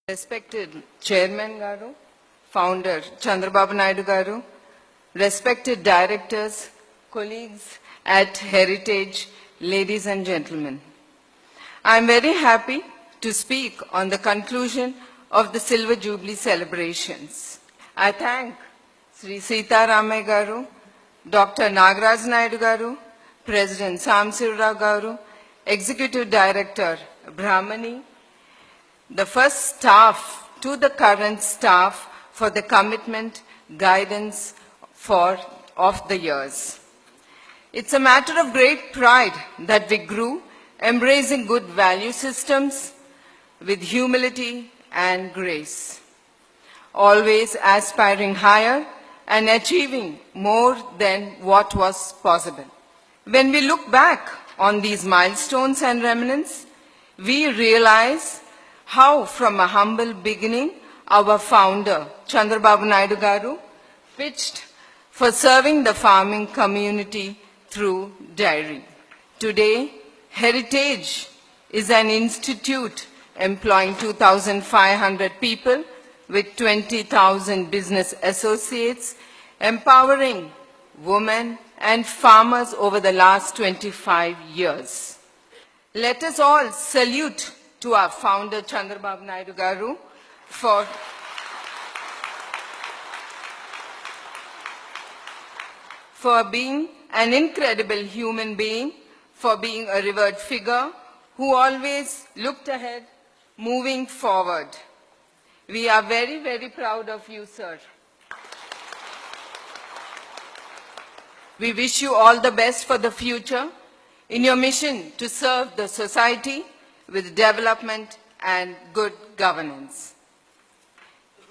Respected Chairman Garu, Founder Chandrababu Naidu Garu, respected directors, colleagues at Heritage, ladies and gentlemen. I am very happy to speak on the conclusion of the Silver Jubilee celebrations. I thank Sri Sita Ramaya Garu, Dr. Nagaraj Naidu Garu, President Samsirrao Garu, Executive Director Brahmani, the first staff to the current staff for the commitment, guidance of the years. It's a matter of great pride that we grew, embracing good value systems with humility and grace, always aspiring higher and achieving more than what was possible. When we look back on these milestones and remnants, we realize how from a humble beginning, our founder, Chandrababu Naidu Garu, pitched for serving the farming community through dairy. Today, Heritage is an institute employing 2,500 people with 20,000 business associates, empowering women and farmers over the last 25 years. Let us all salute to our founder, Chandrababu Naidu Garu, for being an incredible human being, for being a revered figure who always looked ahead, moving forward. We are very, very proud of you, sir. We wish you all the best for the future in your mission to serve the society with development and good governance.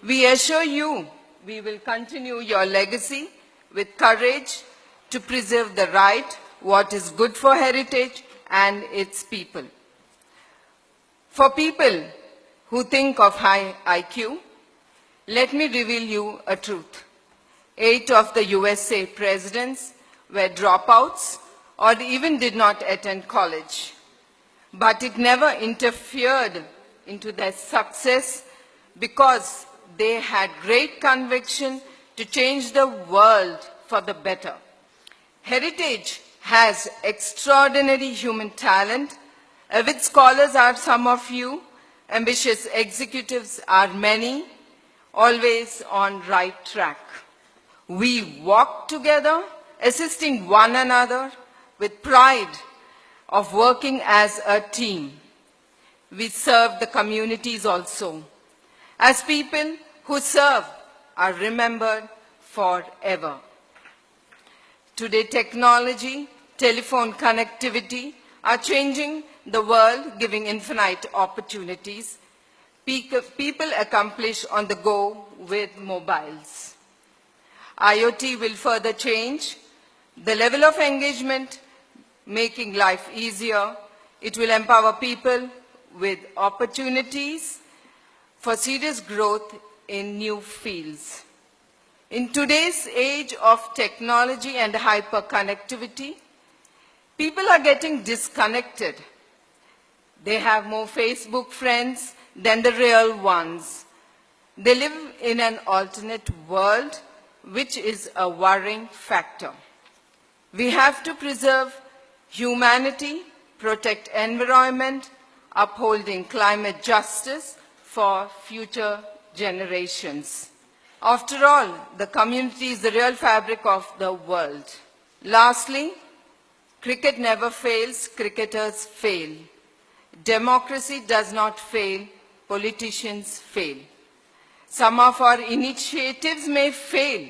We assure you we will continue your legacy with courage to preserve the right, what is good for Heritage and its people. For people who think of high IQ, let me reveal you a truth. 8 of the USA presidents were dropouts or even did not attend college. But it never interfered into their success because they had great conviction to change the world for the better. Heritage has extraordinary human talent. Avid scholars are some of you. Ambitious executives are many, always on right track. We walk together, assisting one another with pride of working as a team. We serve the communities also. As people who serve are remembered forever. Today, technology, telephone connectivity are changing the world, giving infinite opportunities. People accomplish on the go with mobiles. IoT will further change the level of engagement, making life easier. It will empower people with opportunities for serious growth in new fields. In today's age of technology and hyperconnectivity, people are getting disconnected. They have more Facebook friends than the real ones. They live in an alternate world, which is a worrying factor. We have to preserve humanity, protect environment, upholding climate justice for future generations. After all, the community is the real fabric of the world. Lastly, cricket never fails, cricketers fail. Democracy does not fail, politicians fail. Some of our initiatives may fail,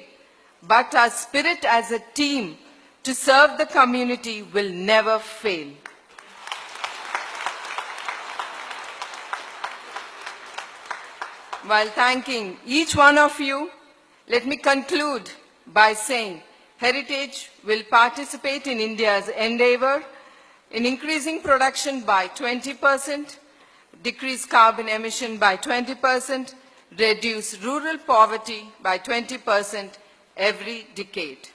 but our spirit as a team to serve the community will never fail. While thanking each one of you, let me conclude by saying Heritage will participate in India's endeavor in increasing production by 20%, decrease carbon emission by 20%, reduce rural poverty by 20% every decade.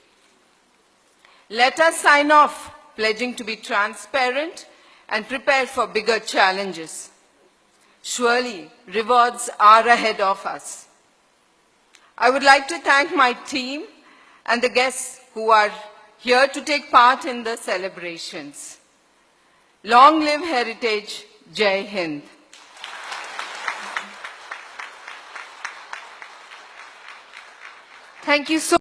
Let us sign off pledging to be transparent and prepared for bigger challenges. Surely, rewards are ahead of us. I would like to thank my team and the guests who are here to take part in the celebrations. Long live heritage, Jai Hind. Thank you so